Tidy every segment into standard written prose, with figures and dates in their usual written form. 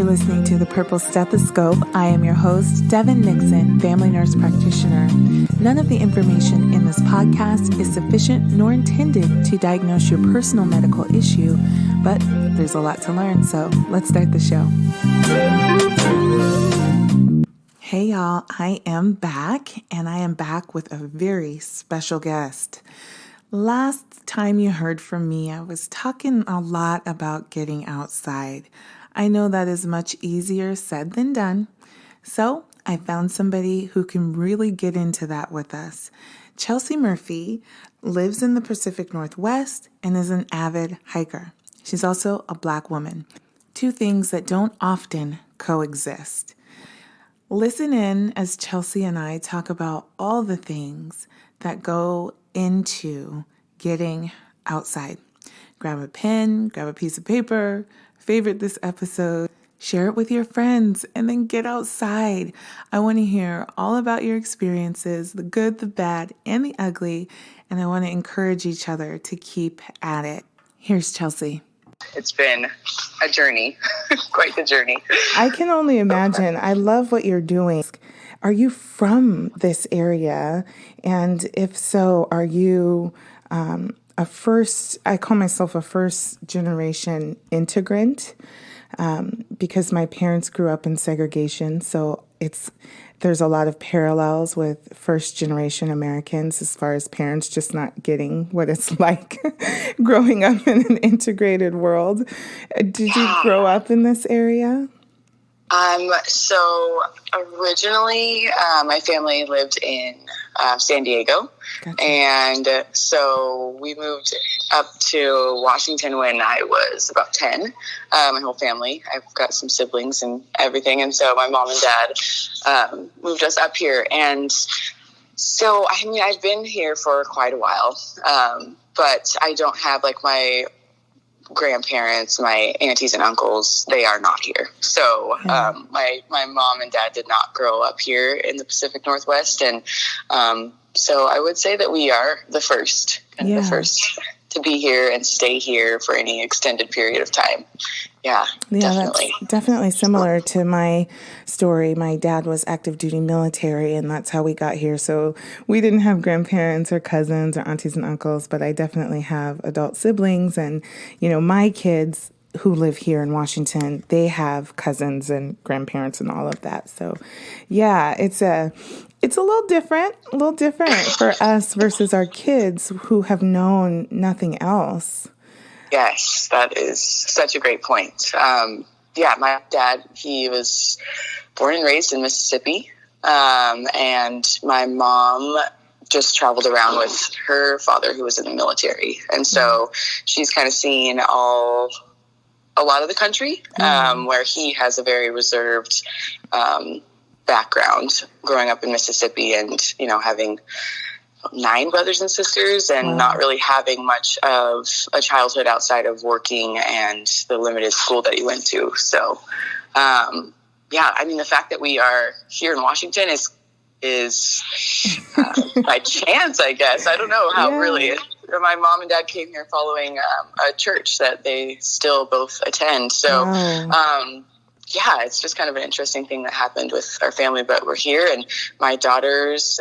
You're listening to The Purple Stethoscope. I am your host, Devyn Nixon, family nurse practitioner. None of the information in this podcast is sufficient nor intended to diagnose your personal medical issue, but there's a lot to learn, so let's start the show. Hey y'all, I am back, and I am back with a very special guest. Last time you heard from me, I was talking a lot about getting outside. I know that is much easier said than done, so I found somebody who can really get into that with us. Chelsea Murphy lives in the Pacific Northwest and is an avid hiker. She's also a Black woman, two things that don't often coexist. Listen in as Chelsea and I talk about all the things that go into getting outside. Grab a pen, grab a piece of paper, favorite this episode, share it with your friends, and then get outside. I want to hear all about your experiences, the good, the bad, and the ugly, and I want to encourage each other to keep at it. Here's Chelsea. It's been a journey, quite the journey. I can only imagine. I love what you're doing. Are you from this area? And if so, are you I call myself a first generation integrant because my parents grew up in segregation. So there's a lot of parallels with first generation Americans as far as parents just not getting what it's like growing up in an integrated world. Did you grow up in this area? So originally, my family lived in San Diego. Gotcha. And so we moved up to Washington when I was about 10. My whole family. I've got some siblings and everything. And so my mom and dad moved us up here. And so, I've been here for quite a while, but I don't have my grandparents, my aunties and uncles, they are not here. So my mom and dad did not grow up here in the Pacific Northwest. And so I would say that we are the first to be here and stay here for any extended period of time. Yeah, definitely. That's definitely similar to my story. My dad was active duty military, and that's how we got here. So we didn't have grandparents or cousins or aunties and uncles, but I definitely have adult siblings. And, my kids who live here in Washington, they have cousins and grandparents and all of that. So, yeah, it's a little different for us versus our kids who have known nothing else. Yes, that is such a great point. My dad, he was born and raised in Mississippi, and my mom just traveled around with her father, who was in the military. And so she's kind of seen a lot of the country, where he has a very reserved background growing up in Mississippi and, having 9 brothers and sisters and not really having much of a childhood outside of working and the limited school that he went to. So, the fact that we are here in Washington is by chance, I guess. I don't know how really. My mom and dad came here following a church that they still both attend. So, it's just kind of an interesting thing that happened with our family, but we're here. And my daughters,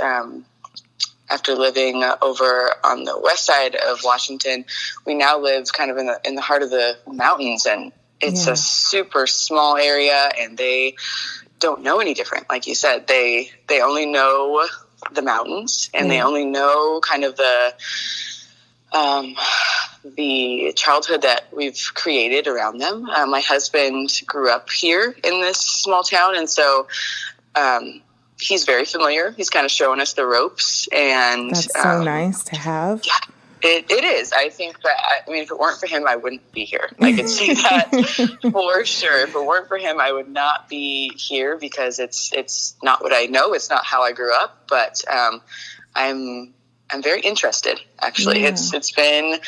after living over on the west side of Washington, we now live kind of in the heart of the mountains, and it's a super small area, and they don't know any different. Like you said, they only know the mountains, and they only know kind of the childhood that we've created around them. My husband grew up here in this small town, and so he's very familiar. He's kind of showing us the ropes, and that's so nice to have. Yeah, it is. I think that if it weren't for him, I wouldn't be here. I can see that for sure. If it weren't for him, I would not be here because it's not what I know. It's not how I grew up. But I'm very interested. Actually, it's been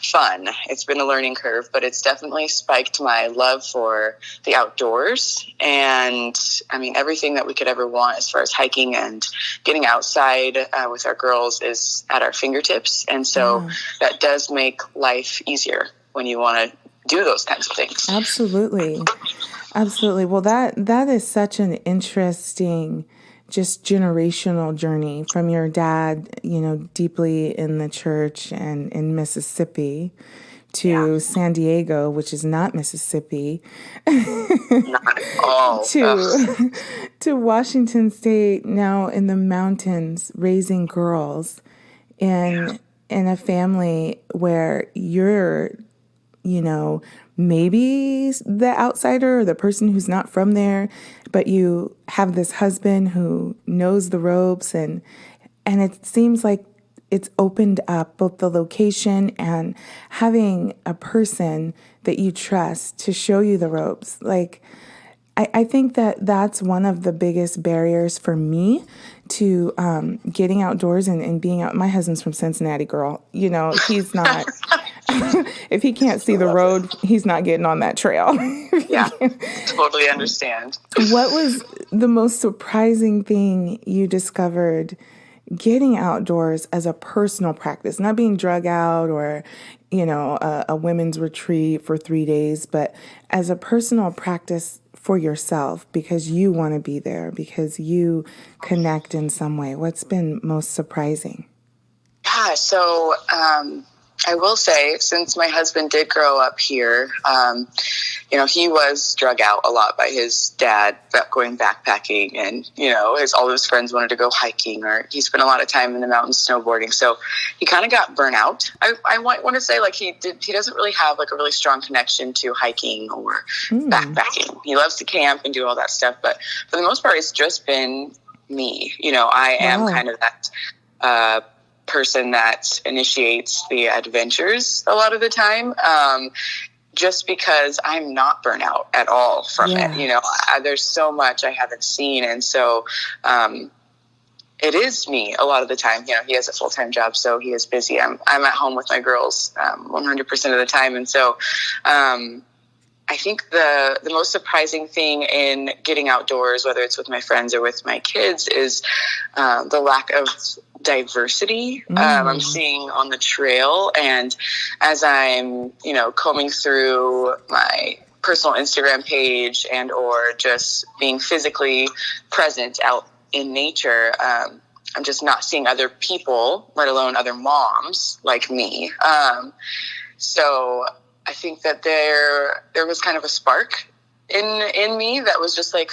fun. It's been a learning curve, but it's definitely spiked my love for the outdoors. And everything that we could ever want as far as hiking and getting outside with our girls is at our fingertips. And so that does make life easier when you want to do those kinds of things. Absolutely. Absolutely. Well, that is such an interesting, just generational journey from your dad, deeply in the church and in Mississippi, to San Diego, which is not Mississippi, Not at all. to Washington State, now in the mountains, raising girls in a family where you're, maybe the outsider or the person who's not from there, but you have this husband who knows the ropes, and it seems like it's opened up both the location and having a person that you trust to show you the ropes. Like, I think that's one of the biggest barriers for me to getting outdoors and being out. My husband's from Cincinnati, girl. He's not, if he can't see the road, he's not getting on that trail. Yeah, totally understand. What was the most surprising thing you discovered getting outdoors as a personal practice, not being drug out or, a women's retreat for 3 days, but as a personal practice for yourself because you want to be there, because you connect in some way? What's been most surprising? Yeah, so I will say, since my husband did grow up here, he was drug out a lot by his dad going backpacking, and, all of his friends wanted to go hiking, or he spent a lot of time in the mountains snowboarding. So he kind of got burnt out. I want to say, like, he doesn't really have like a really strong connection to hiking or backpacking. He loves to camp and do all that stuff, but for the most part, it's just been me. I am kind of that person that initiates the adventures a lot of the time, just because I'm not burnt out at all from it. There's so much I haven't seen, and so it is me a lot of the time. He has a full-time job, so he is busy. I'm at home with my girls 100% of the time, and so I think the most surprising thing in getting outdoors, whether it's with my friends or with my kids, is the lack of diversity I'm seeing on the trail. And as I'm, combing through my personal Instagram page and or just being physically present out in nature, I'm just not seeing other people, let alone other moms like me. So I think that there was kind of a spark in me that was just like,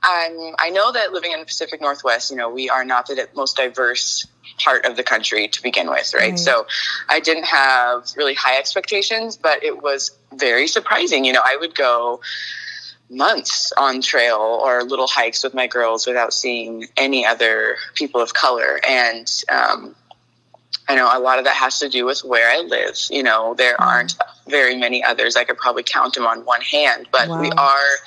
I know that living in the Pacific Northwest, we are not the most diverse part of the country to begin with, right? So I didn't have really high expectations, but it was very surprising. I would go months on trail or little hikes with my girls without seeing any other people of color. And I know a lot of that has to do with where I live. There aren't very many others. I could probably count them on one hand, but we are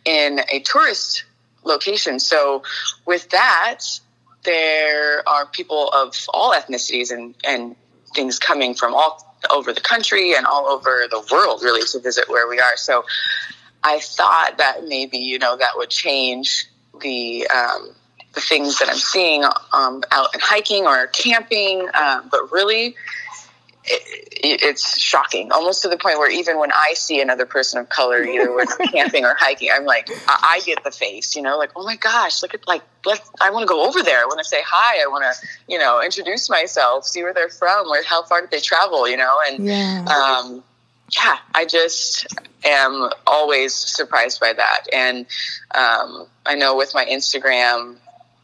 in a tourist location. So with that, there are people of all ethnicities and things coming from all over the country and all over the world, really, to visit where we are. So I thought that maybe, that would change the things that I'm seeing out and hiking or camping, but really it's shocking, almost to the point where even when I see another person of color, either when I'm camping or hiking, I'm like, I get the face, like, oh my gosh, look at, I want to go over there. I want to say hi. I want to, introduce myself, see where they're from, how far did they travel, and I just am always surprised by that. And I know with my Instagram,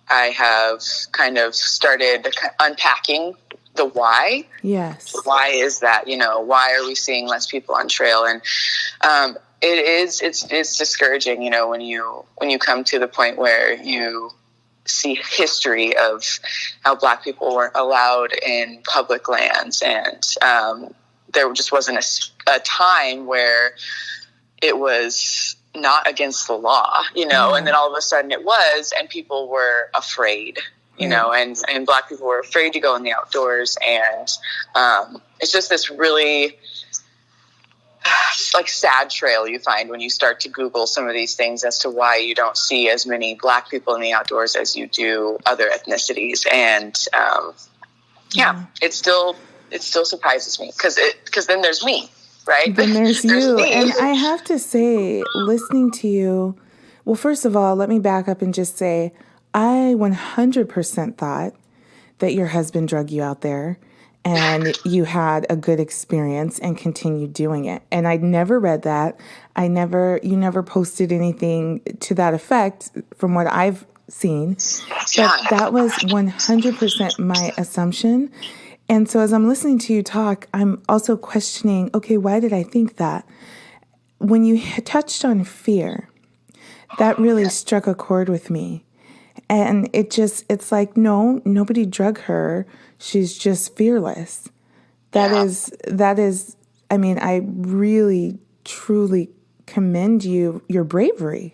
I have kind of started unpacking the why. Yes. Why is that? Why are we seeing less people on trail? And it's discouraging, when you come to the point where you see history of how Black people weren't allowed in public lands, and there just wasn't a time where it was not against the law, and then all of a sudden it was, and people were afraid, and Black people were afraid to go in the outdoors. And it's just this really sad trail you find when you start to Google some of these things as to why you don't see as many Black people in the outdoors as you do other ethnicities. And it still surprises me because then there's me, right? Then there's you. me. And I have to say, listening to you, well, first of all, let me back up and just say, I 100% thought that your husband drug you out there and you had a good experience and continued doing it. And I'd never read that. You never posted anything to that effect from what I've seen. Yeah. But that was 100% my assumption. And so as I'm listening to you talk, I'm also questioning, okay, why did I think that? When you touched on fear, that really struck a chord with me. And it's like, no, nobody drug her. She's just fearless. That is, I mean, I really, truly commend your bravery.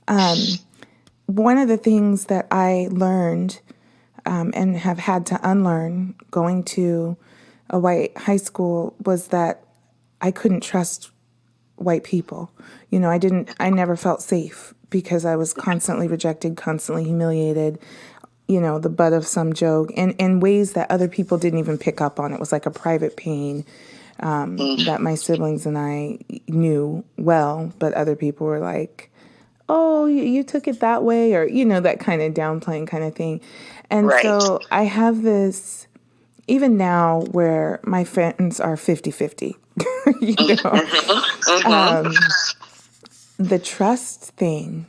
One of the things that I learned and have had to unlearn going to a white high school was that I couldn't trust white people. I never felt safe because I was constantly rejected, constantly humiliated, the butt of some joke, and in ways that other people didn't even pick up on. It was like a private pain that my siblings and I knew well, but other people were like, oh, you took it that way, or, that kind of downplaying kind of thing. And so I have this, even now, where my friends are 50-50, the trust thing,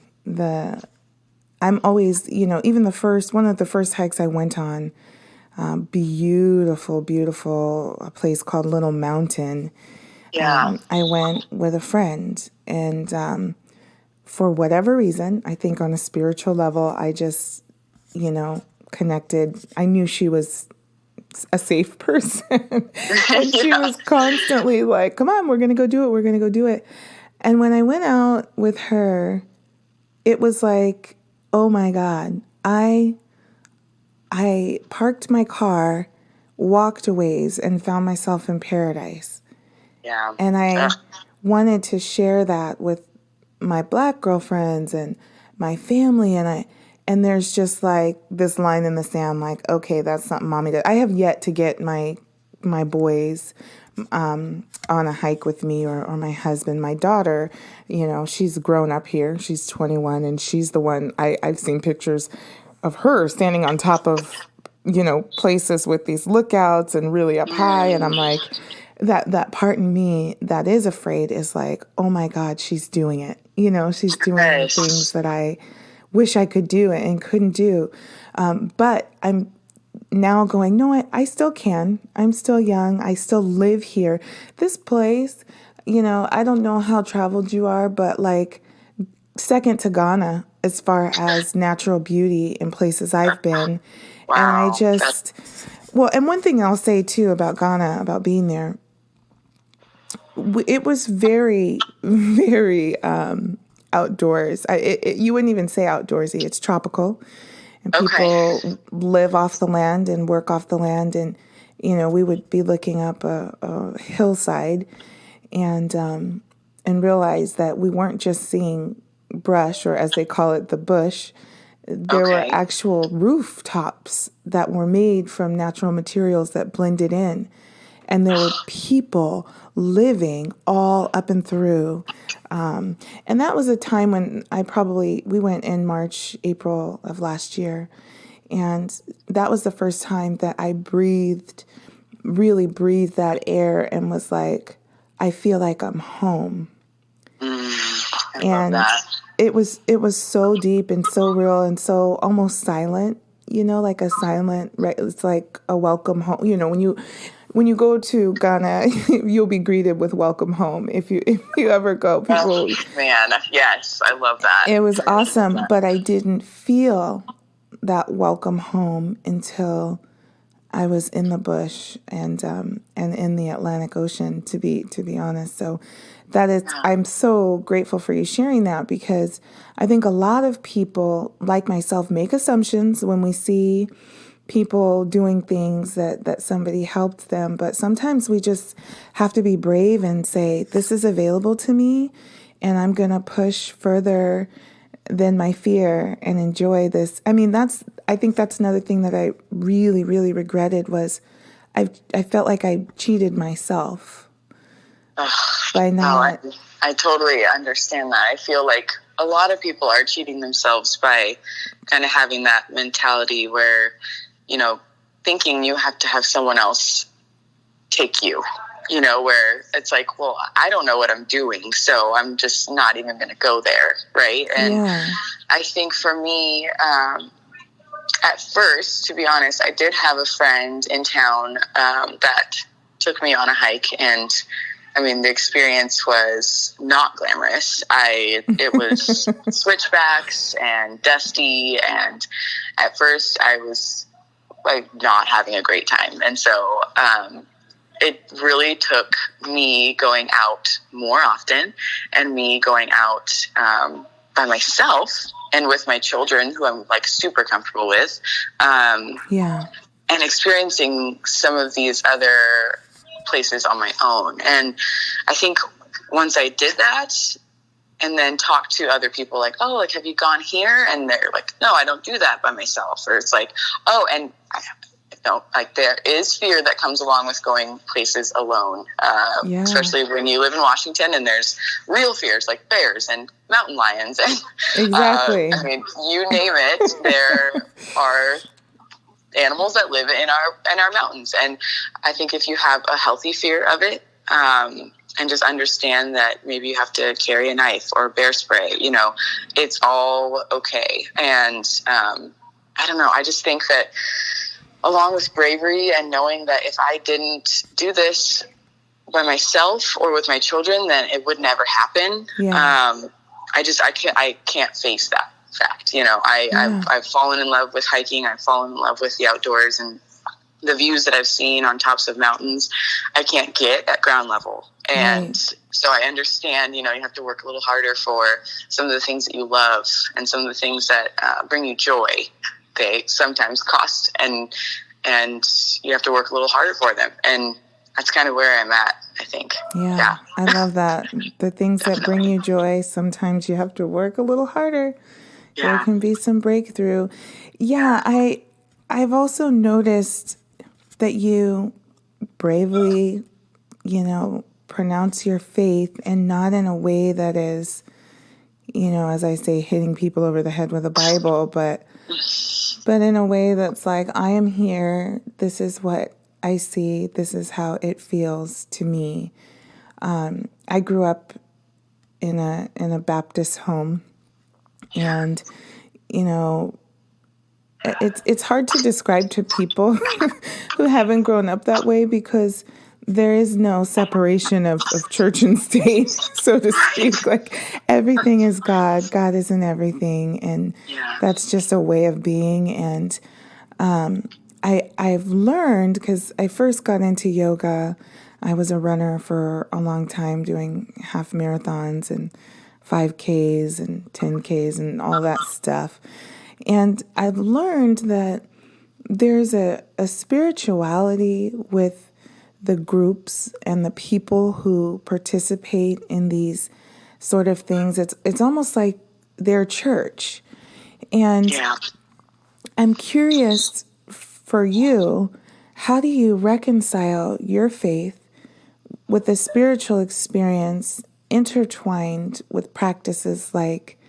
I'm always, even one of the first hikes I went on, beautiful, a place called Little Mountain. Yeah. I went with a friend, and for whatever reason, I think on a spiritual level, I just, connected. I knew she was a safe person. And she was constantly like, come on, we're going to go do it. And when I went out with her, it was like, oh my God, I parked my car, walked a ways, and found myself in paradise. Yeah. And I wanted to share that with my Black girlfriends and my family, and there's just like this line in the sand, like, okay, that's something mommy did. I have yet to get my boys on a hike with me, or my husband. My daughter, she's grown up here. She's 21, and she's the one, I've seen pictures of her standing on top of, places with these lookouts and really up high. And I'm like, that part in me that is afraid is like, oh my God, she's doing it. She's doing the things that I wish I could do and couldn't do. But I'm now going, no, I still can. I'm still young. I still live here. This place, I don't know how traveled you are, but like second to Ghana as far as natural beauty in places I've been. Wow. And I just, and one thing I'll say too about Ghana, about being there, it was very, very outdoors. You wouldn't even say outdoorsy. It's tropical. And people live off the land and work off the land. And, we would be looking up a hillside and realize that we weren't just seeing brush, or as they call it, the bush. There were actual rooftops that were made from natural materials that blended in. And there were people living all up and through. And that was a time when we went in March, April of last year. And that was the first time that I really breathed that air and was like, I feel like I'm home. I and love that. It was so deep and so real and so almost silent, like a silent, it's like a welcome home. When you go to Ghana, you'll be greeted with welcome home if you ever go. People, man, yes, I love that. It was awesome, but I didn't feel that welcome home until I was in the bush and in the Atlantic Ocean, to be honest. So that is, I'm so grateful for you sharing that, because I think a lot of people like myself make assumptions when we see people doing things that somebody helped them. But sometimes we just have to be brave and say, this is available to me, and I'm going to push further than my fear and enjoy this. I mean, I think that's another thing that I really, really regretted was I felt like I cheated myself by not. No, I totally understand that. I feel like a lot of people are cheating themselves by kind of having that mentality where, thinking you have to have someone else take you, where it's like, well, I don't know what I'm doing, so I'm just not even going to go there, right? And I think for me, at first, to be honest, I did have a friend in town that took me on a hike, and I mean, the experience was not glamorous. It was switchbacks and dusty, and at first I was like not having a great time. And so it really took me going out more often and me going out by myself and with my children, who I'm like super comfortable with, and experiencing some of these other places on my own. And I think once I did that and then talked to other people like, oh, like, have you gone here? And they're like, no, I don't do that by myself. Or it's like, oh, and like there is fear that comes along with going places alone, especially when you live in Washington, and there's real fears like bears and mountain lions. And exactly. I mean, you name it, there are animals that live in our mountains. And I think if you have a healthy fear of it, and just understand that maybe you have to carry a knife or bear spray, it's all okay. And I don't know, I just think that along with bravery and knowing that if I didn't do this by myself or with my children, then it would never happen. I can't face that fact. I've fallen in love with hiking. I've fallen in love with the outdoors, and the views that I've seen on tops of mountains, I can't get at ground level. And so I understand, you have to work a little harder for some of the things that you love, and some of the things that bring you joy. They sometimes cost, and you have to work a little harder for them. And that's kind of where I'm at, I think. Yeah. I love that. The things that bring you joy, sometimes you have to work a little harder. There can be some breakthrough. I've also noticed that you bravely, pronounce your faith, and not in a way that is, as I say, hitting people over the head with a Bible, but in a way that's like, I am here. This is what I see. This is how it feels to me. I grew up in a Baptist home, and it's hard to describe to people who haven't grown up that way, because there is no separation of church and state, so to speak. Like, everything is God. God is in everything, and that's just a way of being. And I've learned, because I first got into yoga, I was a runner for a long time, doing half marathons and 5Ks and 10Ks and all that stuff. And I've learned that there's a spirituality with the groups and the people who participate in these sort of things. It's almost like their church. And I'm curious, for you, how do you reconcile your faith with a spiritual experience intertwined with practices like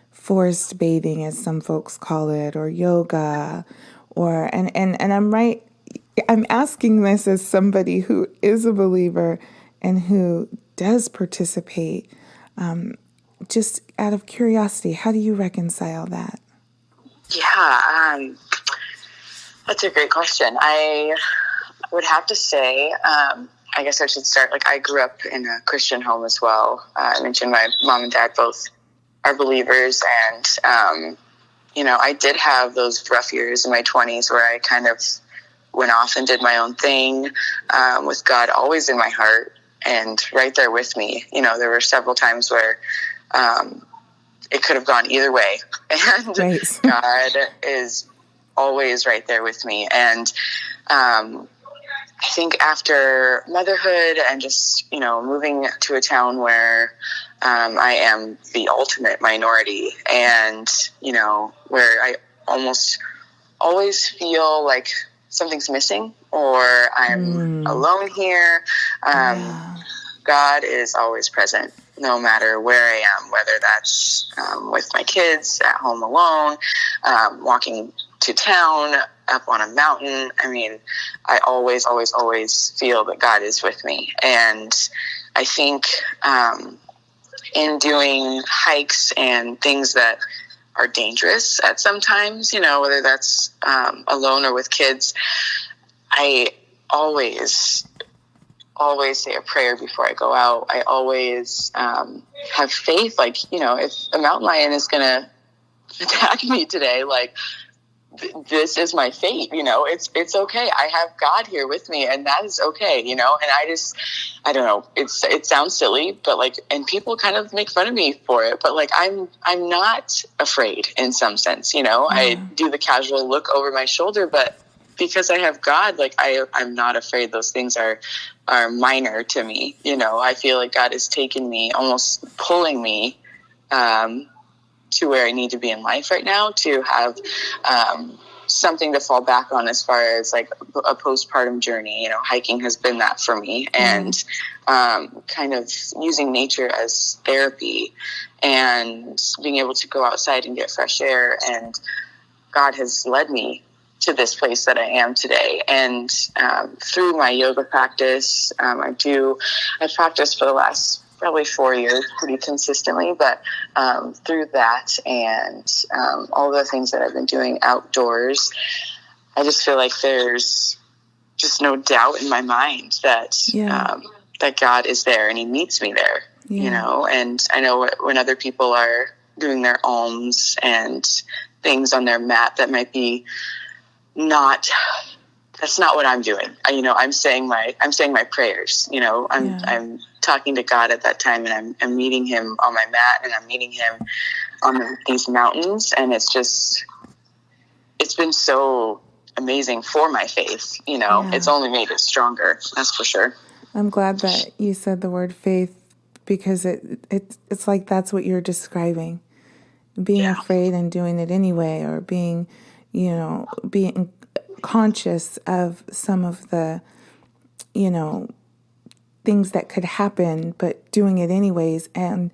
forest bathing, as some folks call it, or yoga, and I'm asking this as somebody who is a believer and who does participate, just out of curiosity, how do you reconcile that? That's a great question. I would have to say, I guess I should start, like, I grew up in a Christian home as well. I mentioned my mom and dad both are believers, and, I did have those rough years in my 20s where I kind of went off and did my own thing, with God always in my heart and right there with me. There were several times where it could have gone either way, and God is always right there with me. And I think after motherhood and just, moving to a town where I am the ultimate minority, and, where I almost always feel like something's missing, or I'm alone here. God is always present, no matter where I am, whether that's with my kids, at home alone, walking to town, up on a mountain. I mean, I always, always, always feel that God is with me. And I think in doing hikes and things that are dangerous at sometimes, whether that's alone or with kids, I always say a prayer before I go out. I always have faith, like, if a mountain lion is going to attack me today, like, this is my fate, it's okay. I have God here with me, and that is okay, and I don't know, it sounds silly, but like, and people kind of make fun of me for it, but like, I'm not afraid in some sense, I do the casual look over my shoulder, but because I have God, like, I'm not afraid. Those things are minor to me. I feel like God has taken me, almost pulling me, to where I need to be in life right now, to have something to fall back on as far as like a postpartum journey. Hiking has been that for me, and kind of using nature as therapy and being able to go outside and get fresh air. And God has led me to this place that I am today. And through my yoga practice, I've practiced for the last probably 4 years pretty consistently, but through that and all the things that I've been doing outdoors, I just feel like there's just no doubt in my mind that that God is there and he meets me there, and I know when other people are doing their alms and things on their mat that might be that's not what I'm doing. I'm saying my prayers, I'm talking to God at that time, and I'm meeting him on my mat, and I'm meeting him on these mountains. And it's been so amazing for my faith. It's only made it stronger. That's for sure. I'm glad that you said the word faith, because it's like, that's what you're describing, being afraid and doing it anyway, or being conscious of some of the, things that could happen, but doing it anyways, and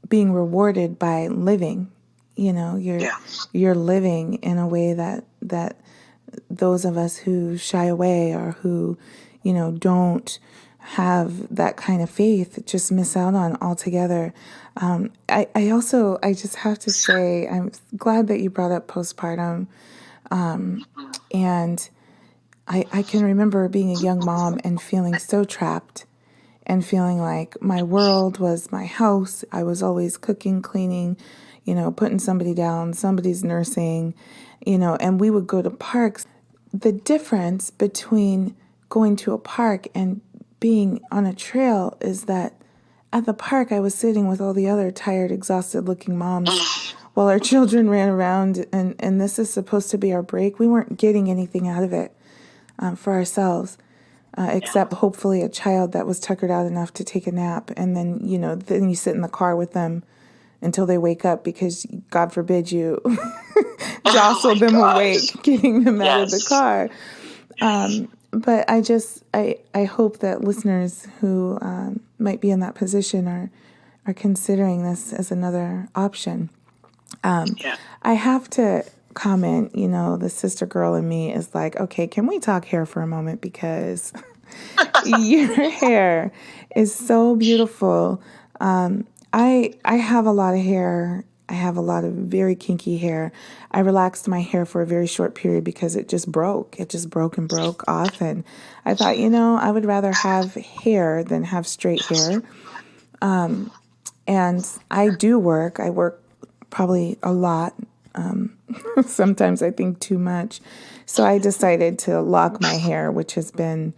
being rewarded by living. You're living in a way that those of us who shy away, or who, don't have that kind of faith, just miss out on altogether. I just have to say, I'm glad that you brought up postpartum. And I can remember being a young mom and feeling so trapped, and feeling like my world was my house. I was always cooking, cleaning, putting somebody down, somebody's nursing, and we would go to parks. The difference between going to a park and being on a trail is that at the park, I was sitting with all the other tired, exhausted looking moms while our children ran around, and this is supposed to be our break. We weren't getting anything out of it for ourselves, except hopefully a child that was tuckered out enough to take a nap. And then, then you sit in the car with them until they wake up, because God forbid you jostle them awake, getting them out of the car. But I hope that listeners who might be in that position are considering this as another option. I have to comment, the sister girl in me is like, okay, can we talk hair for a moment? Because your hair is so beautiful. I have a lot of hair. I have a lot of very kinky hair. I relaxed my hair for a very short period because it just broke. It just broke and broke off. And I thought, I would rather have hair than have straight hair. And I do work. I work probably a lot. Sometimes I think too much. So I decided to lock my hair, which has been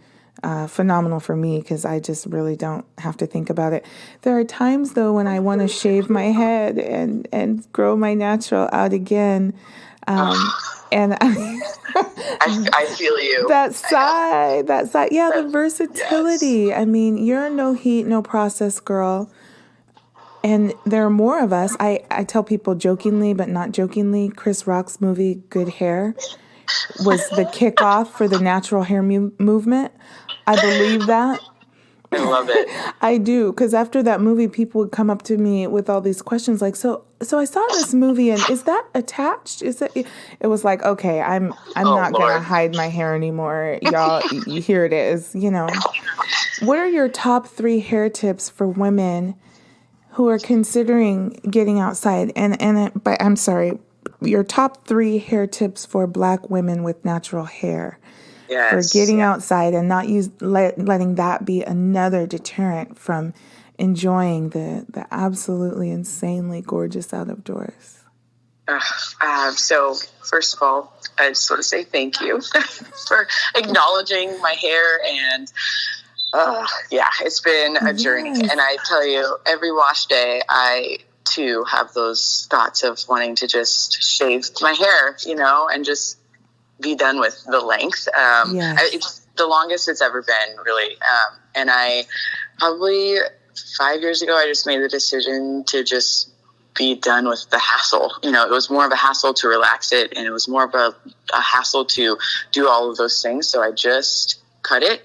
phenomenal for me, because I just really don't have to think about it. There are times, though, when I want to shave my head and grow my natural out again. And I feel you. That side. Yeah, the versatility. Yes. I mean, you're a no heat, no process girl. And there are more of us. I tell people jokingly, but not jokingly, Chris Rock's movie Good Hair was the kickoff for the natural hair movement. I believe that. I love it. I do, because after that movie, people would come up to me with all these questions, like, so I saw this movie, and is that attached? Is it? It was like, okay, I'm not gonna hide my hair anymore, y'all. Here it is. What are your top 3 hair tips for women who are considering getting outside? But I'm sorry, your top 3 hair tips for Black women with natural hair. Yes, for getting outside and not letting that be another deterrent from enjoying the absolutely insanely gorgeous out of doors. So first of all, I just want to say thank you for acknowledging my hair, and it's been a journey. And I tell you, every wash day, I too have those thoughts of wanting to just shave my hair, and just be done with the length. It's the longest it's ever been, really. And I probably 5 years ago, I just made the decision to just be done with the hassle. It was more of a hassle to relax it, and it was more of a hassle to do all of those things. So I just cut it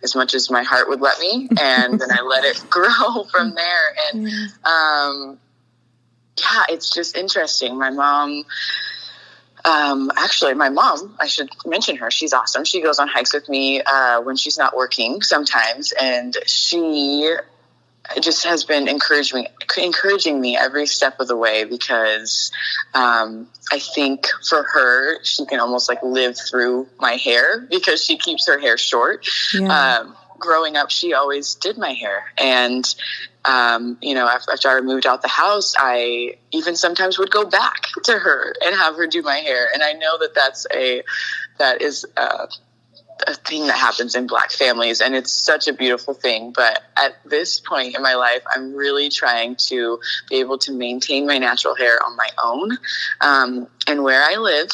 as much as my heart would let me, and then I let it grow from there. And it's just interesting. My mom, I should mention her. She's awesome. She goes on hikes with me when she's not working sometimes, and she just has been encouraging me every step of the way, because I think for her, she can almost like live through my hair because she keeps her hair short. Growing up, she always did my hair, and after I moved out the house, I even sometimes would go back to her and have her do my hair. And I know that is a thing that happens in Black families, and it's such a beautiful thing. But at this point in my life, I'm really trying to be able to maintain my natural hair on my own. And where I live,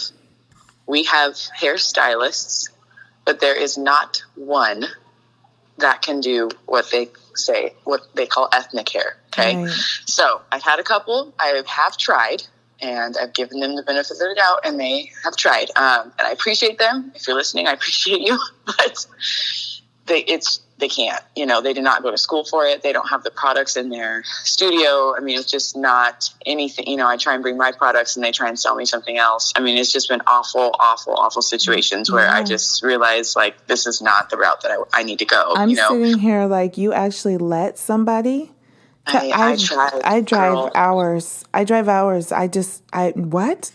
we have hairstylists, but there is not one that can do what they call ethnic hair. Okay. Right. So I've had a couple, I have tried, and I've given them the benefit of the doubt, and they have tried. And I appreciate them. If you're listening, I appreciate you, but they can't, they did not go to school for it. They don't have the products in their studio. I mean, it's just not anything, I try and bring my products and they try and sell me something else. I mean, it's just been awful, awful, awful situations where I just realized, like, this is not the route that I need to go. I'm sitting here like, you actually let somebody? I drive hours. What?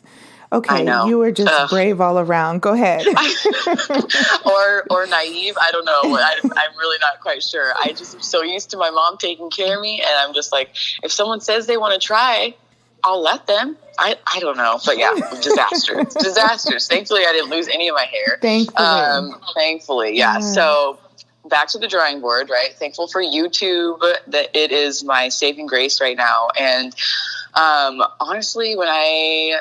Okay, you were just brave all around. Go ahead. or naive. I don't know. I'm really not quite sure. I just am so used to my mom taking care of me, and I'm just like, if someone says they want to try, I'll let them. I don't know. But yeah, disastrous. Thankfully, I didn't lose any of my hair. Thankfully, yeah. So back to the drawing board, right? Thankful for YouTube that it is my saving grace right now. And honestly, I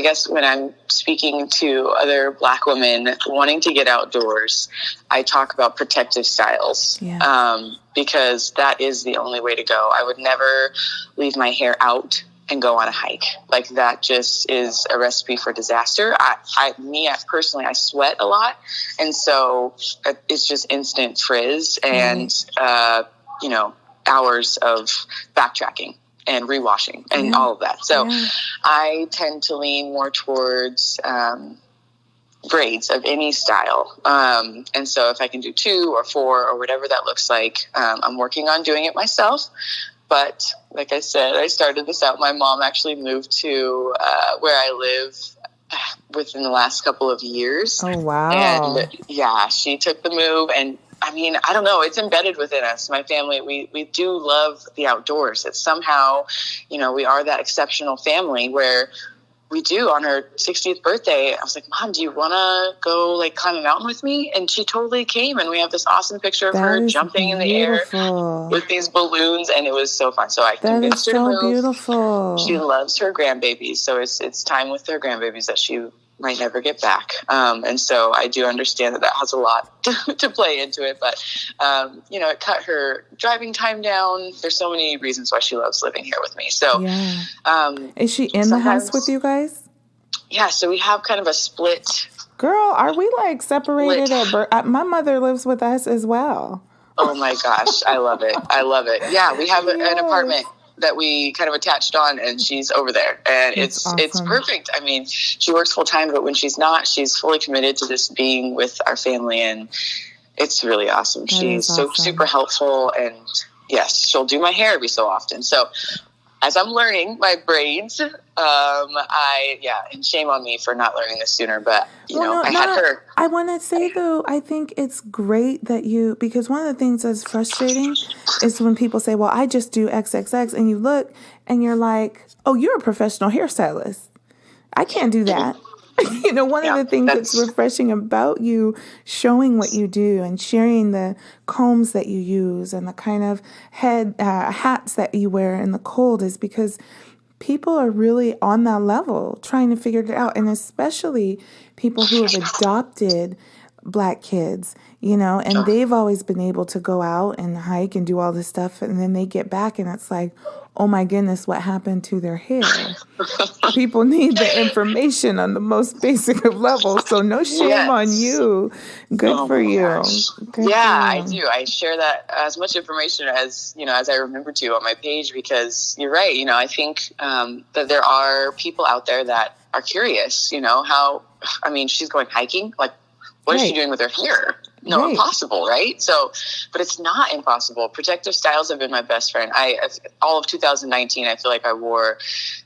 guess when I'm speaking to other Black women wanting to get outdoors, I talk about protective styles, because that is the only way to go. I would never leave my hair out and go on a hike. Like, that just is a recipe for disaster. Personally, I sweat a lot. And so it's just instant frizz and, hours of backtracking and rewashing and all of that. So I tend to lean more towards braids of any style. And so if I can do 2 or 4 or whatever that looks like, I'm working on doing it myself. But like I said, I started this out. My mom actually moved to where I live within the last couple of years. Oh, wow. And she took the move, and I mean, I don't know. It's embedded within us. My family, we do love the outdoors. It's somehow, we are that exceptional family where we do. On her 60th birthday, I was like, Mom, do you want to go like climb a mountain with me? And she totally came, and we have this awesome picture of her jumping in the air with these balloons, and it was so fun. So I convinced her to move. Beautiful. She loves her grandbabies, so it's time with her grandbabies that she might never get back. And so I do understand that has a lot to play into it, but, it cut her driving time down. There's so many reasons why she loves living here with me. So, is she in the house with you guys? Yeah. So we have kind of a split. Girl, are we like separated at birth? My mother lives with us as well. Oh my gosh, I love it. I love it. Yeah, we have an apartment that we kind of attached on, and she's over there, and it's perfect. I mean, she works full time, but when she's not, she's fully committed to just being with our family, and it's really awesome. She's so super helpful, and yes, she'll do my hair every so often. So as I'm learning my braids, and shame on me for not learning this sooner, but I had her. I want to say though, I think it's great that because one of the things that's frustrating is when people say, well, I just do XXX, and you look and you're like, oh, you're a professional hairstylist. I can't do that. One of the things that's refreshing about you showing what you do and sharing the combs that you use and the kind of hats that you wear in the cold is because people are really on that level trying to figure it out. And especially people who have adopted Black kids, and they've always been able to go out and hike and do all this stuff. And then they get back and it's like, oh my goodness, what happened to their hair? People need the information on the most basic of levels. So no shame on you. Good for you. I do. I share that as much information as I remember to on my page, because you're right. I think that there are people out there that are curious, she's going hiking. Like, what is she doing with her hair? No, impossible, right? So, but it's not impossible. Protective styles have been my best friend. All of 2019, I feel like I wore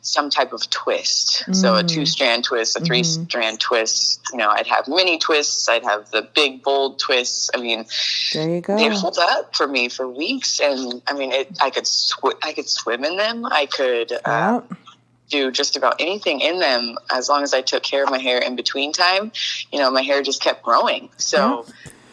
some type of twist. So a 2-strand twist, a 3-strand twist. I'd have mini twists. I'd have the big, bold twists. I mean, there you go. They'd hold up for me for weeks. And I mean, I could swim in them. I could do just about anything in them as long as I took care of my hair in between time. My hair just kept growing. So,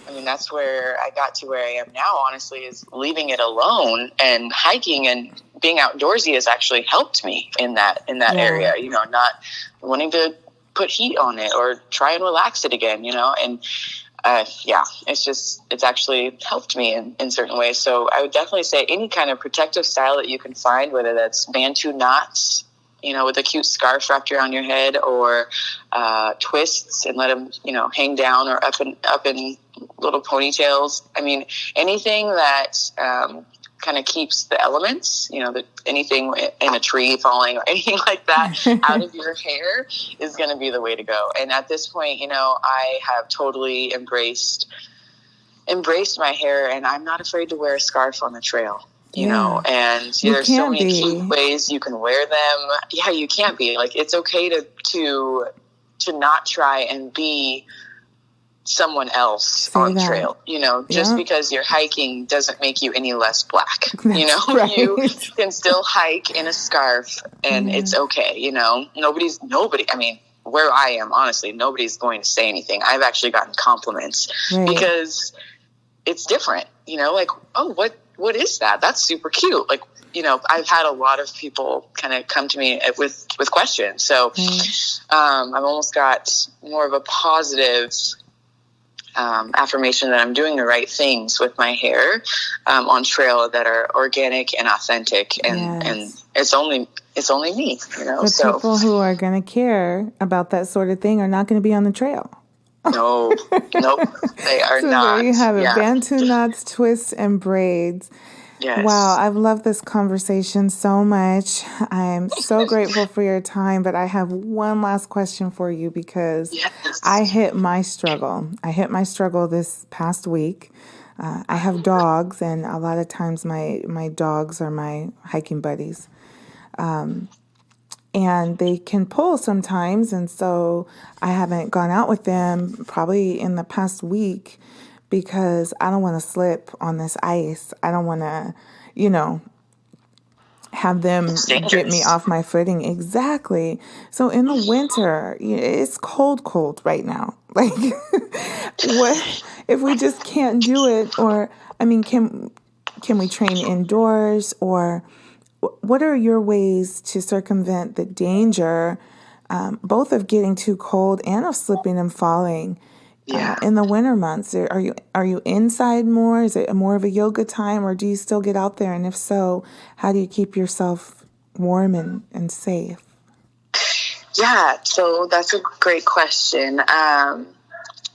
I mean, that's where I got to where I am now, honestly, is leaving it alone, and hiking and being outdoorsy has actually helped me in that area, not wanting to put heat on it or try and relax it again, and it's actually helped me in certain ways. So I would definitely say any kind of protective style that you can find, whether that's Bantu knots, with a cute scarf wrapped around your head, or twists and let them, hang down, or up in little ponytails. I mean, anything that kind of keeps the elements, anything in a tree falling or anything like that out of your hair is going to be the way to go. And at this point, I have totally embraced my hair, and I'm not afraid to wear a scarf on the trail. And there's so many cute ways you can wear them. Yeah, you can't be. Like, it's okay to not try and be someone else on trail. Just because you're hiking doesn't make you any less Black. Right. You can still hike in a scarf, and it's okay. Nobody. I mean, where I am, honestly, nobody's going to say anything. I've actually gotten compliments because it's different. Like, oh, what is that? That's super cute. Like, I've had a lot of people kind of come to me with questions. So I've almost got more of a positive affirmation that I'm doing the right things with my hair on trail that are organic and authentic, and it's only me. The people who are going to care about that sort of thing are not going to be on the trail. Nope, they are not. There you have it. Bantu knots, twists, and braids. Yes. Wow, I've loved this conversation so much. I'm so grateful for your time, but I have one last question for you, because I hit my struggle. This past week. I have dogs, and a lot of times my dogs are my hiking buddies. And they can pull sometimes, and so I haven't gone out with them probably in the past week because I don't want to slip on this ice. I don't want to, have them get me off my footing. Exactly. So in the winter, it's cold right now. Like, what if we just can't do it? Or, I mean, can we train indoors, or what are your ways to circumvent the danger, both of getting too cold and of slipping and falling in the winter months? Are you inside more? Is it more of a yoga time, or do you still get out there? And if so, how do you keep yourself warm and safe? Yeah, so that's a great question.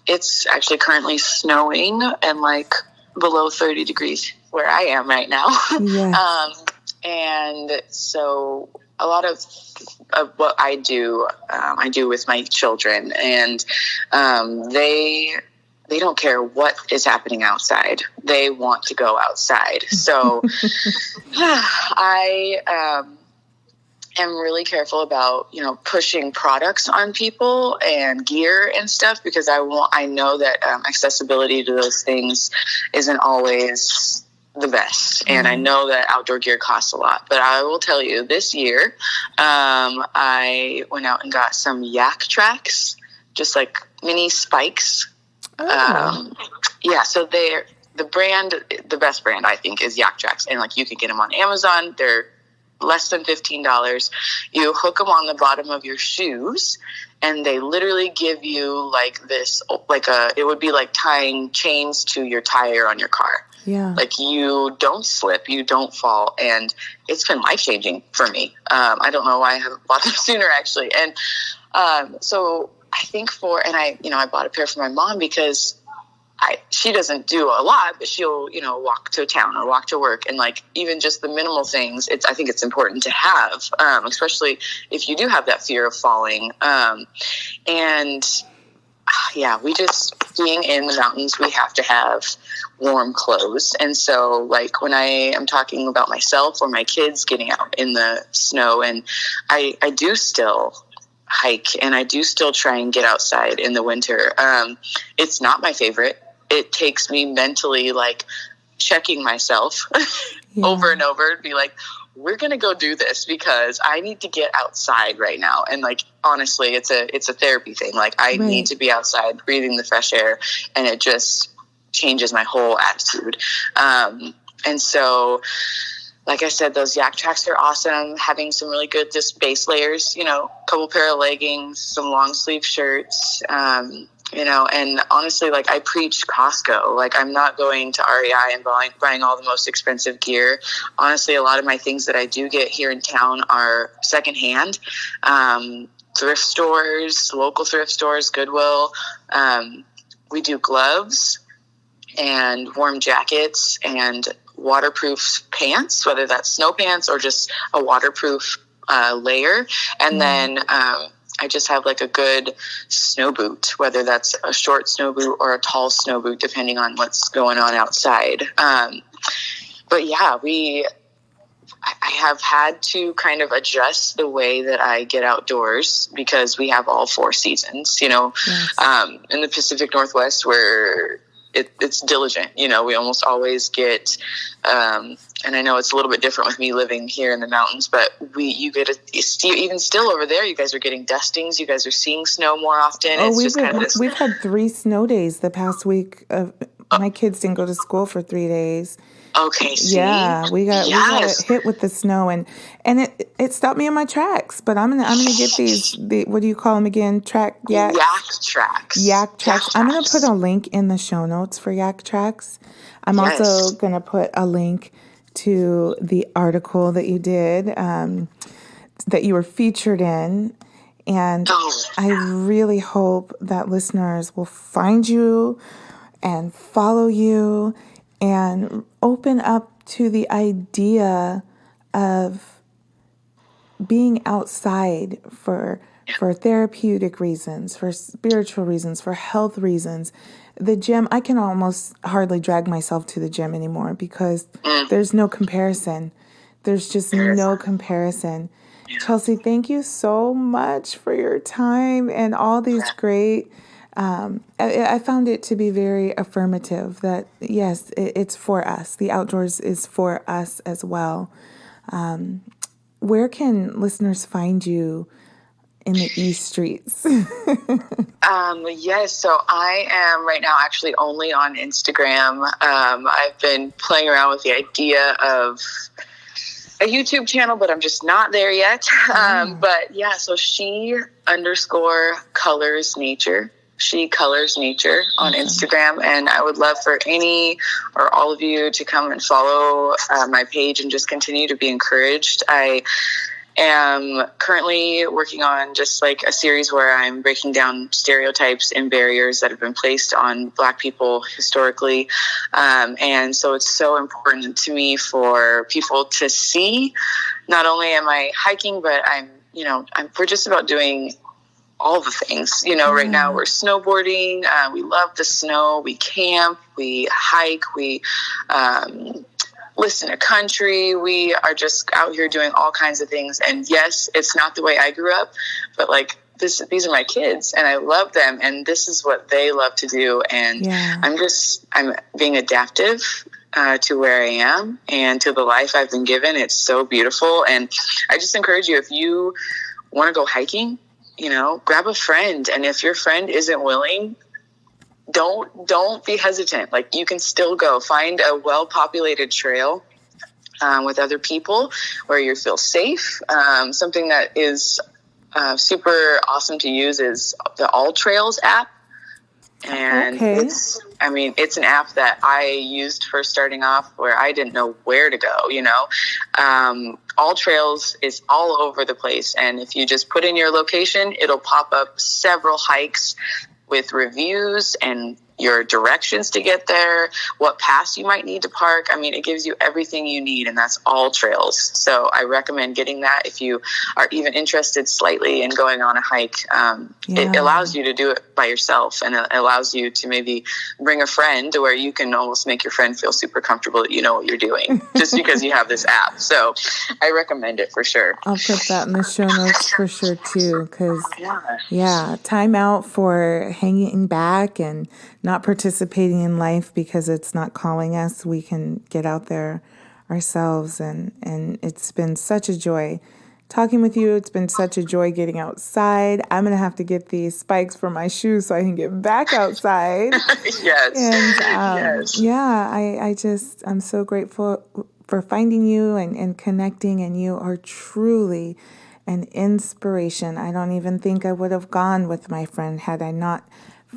It's actually currently snowing, and like below 30 degrees where I am right now. Yes. And so a lot of what I do with my children, and they don't care what is happening outside. They want to go outside. So I am really careful about, pushing products on people and gear and stuff, because I know that accessibility to those things isn't always the best. And I know that outdoor gear costs a lot, but I will tell you, this year, I went out and got some YakTrax, just like mini spikes. So the best brand I think is YakTrax, and like you can get them on Amazon. They're less than $15. You hook them on the bottom of your shoes, and they literally give you like this, it would be like tying chains to your tire on your car. Yeah. Like you don't slip, you don't fall. And it's been life-changing for me. I don't know why I haven't bought them sooner, actually. And so I think I bought a pair for my mom because she doesn't do a lot, but she'll, walk to town or walk to work, and like even just the minimal things, I think it's important to have, especially if you do have that fear of falling. Being in the mountains, we have to have warm clothes. And so like when I am talking about myself or my kids getting out in the snow, and I do still hike, and I do still try and get outside in the winter. It's not my favorite. It takes me mentally like checking myself over and over and be like, we're going to go do this because I need to get outside right now. And like, honestly, it's a therapy thing. Like I need to be outside breathing the fresh air, and it just changes my whole attitude. And so, like I said, those YakTrax are awesome. Having some really good just base layers, a couple pair of leggings, some long sleeve shirts, and honestly, like I preach Costco. Like I'm not going to REI and buying all the most expensive gear. Honestly, a lot of my things that I do get here in town are secondhand. Thrift stores, local thrift stores, Goodwill. We do gloves and warm jackets and waterproof pants, whether that's snow pants or just a waterproof layer. And then I just have like a good snow boot, whether that's a short snow boot or a tall snow boot, depending on what's going on outside. But yeah, I have had to kind of adjust the way that I get outdoors, because we have all 4 seasons, in the Pacific Northwest, where it's diligent. We almost always get, and I know it's a little bit different with me living here in the mountains, but you get even still over there, you guys are getting dustings. You guys are seeing snow more often. We've had 3 snow days the past week. My kids didn't go to school for 3 days. Okay. See? Yeah, we got hit with the snow, and it stopped me in my tracks. But I'm gonna get these. What do you call them again? YakTrax. YakTrax. I'm gonna put a link in the show notes for YakTrax. I'm also gonna put a link to the article that you did, that you were featured in, and I really hope that listeners will find you and follow you and open up to the idea of being outside for therapeutic reasons, for spiritual reasons, for health reasons. The gym, I can almost hardly drag myself to the gym anymore because there's no comparison. There's just no comparison. Chelsea, thank you so much for your time and all these great... I found it to be very affirmative that, yes, it's for us. The outdoors is for us as well. Where can listeners find you in the East Streets? Yes, so I am right now actually only on Instagram. I've been playing around with the idea of a YouTube channel, but I'm just not there yet. But yeah, so she_colors_nature. She Colors Nature on Instagram, and I would love for any or all of you to come and follow my page and just continue to be encouraged. am currently working on just like a series where I'm breaking down stereotypes and barriers that have been placed on Black people historically. And so it's so important to me for people to see, not only am I hiking, but we're just about doing all the things. Right now we're snowboarding. We love the snow. We camp, we hike, we listen to country. We are just out here doing all kinds of things. And yes, it's not the way I grew up, but like these are my kids and I love them. And this is what they love to do. And I'm being adaptive to where I am and to the life I've been given. It's so beautiful. And I just encourage you, if you want to go hiking, grab a friend. And if your friend isn't willing, don't be hesitant. Like, you can still go find a well-populated trail with other people where you feel safe. Something that is super awesome to use is the AllTrails app. And it's an app that I used first starting off where I didn't know where to go, AllTrails is all over the place. And if you just put in your location, it'll pop up several hikes with reviews and your directions to get there, what paths you might need to park. It gives you everything you need, and that's AllTrails. So I recommend getting that if you are even interested slightly in going on a hike. It allows you to do it by yourself, and it allows you to maybe bring a friend to where you can almost make your friend feel super comfortable that you know what you're doing just because you have this app. So I recommend it for sure. I'll put that in the show notes for sure too, because time out for hanging back and not participating in life because it's not calling us. We can get out there ourselves, and it's been such a joy talking with you. It's been such a joy getting outside. I'm going to have to get these spikes for my shoes so I can get back outside. Yes. And I'm so grateful for finding you and connecting, and you are truly an inspiration. I don't even think I would have gone with my friend had I not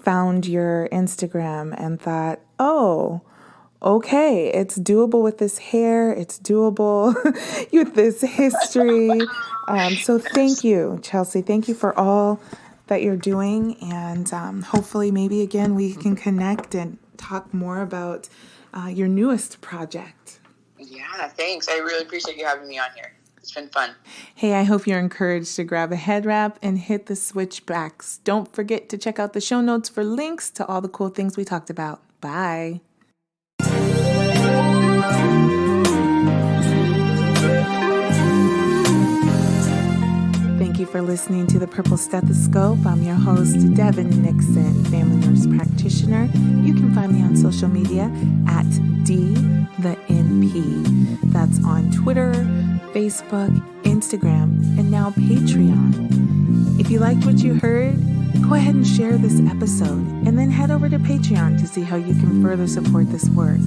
found your Instagram and thought, oh, okay, it's doable with this hair. It's doable with this history. So thank you, Chelsea. Thank you for all that you're doing. And hopefully maybe again we can connect and talk more about your newest project. Yeah, thanks. I really appreciate you having me on here. It's been fun. Hey, I hope you're encouraged to grab a head wrap and hit the switchbacks. Don't forget to check out the show notes for links to all the cool things we talked about. Bye. Thank you for listening to The Purple Stethoscope. I'm your host, Devyn Nixon, family nurse practitioner. You can find me on social media at DTheNP. That's on Twitter, Facebook, Instagram, and now Patreon. If you liked what you heard, go ahead and share this episode, and then head over to Patreon to see how you can further support this work.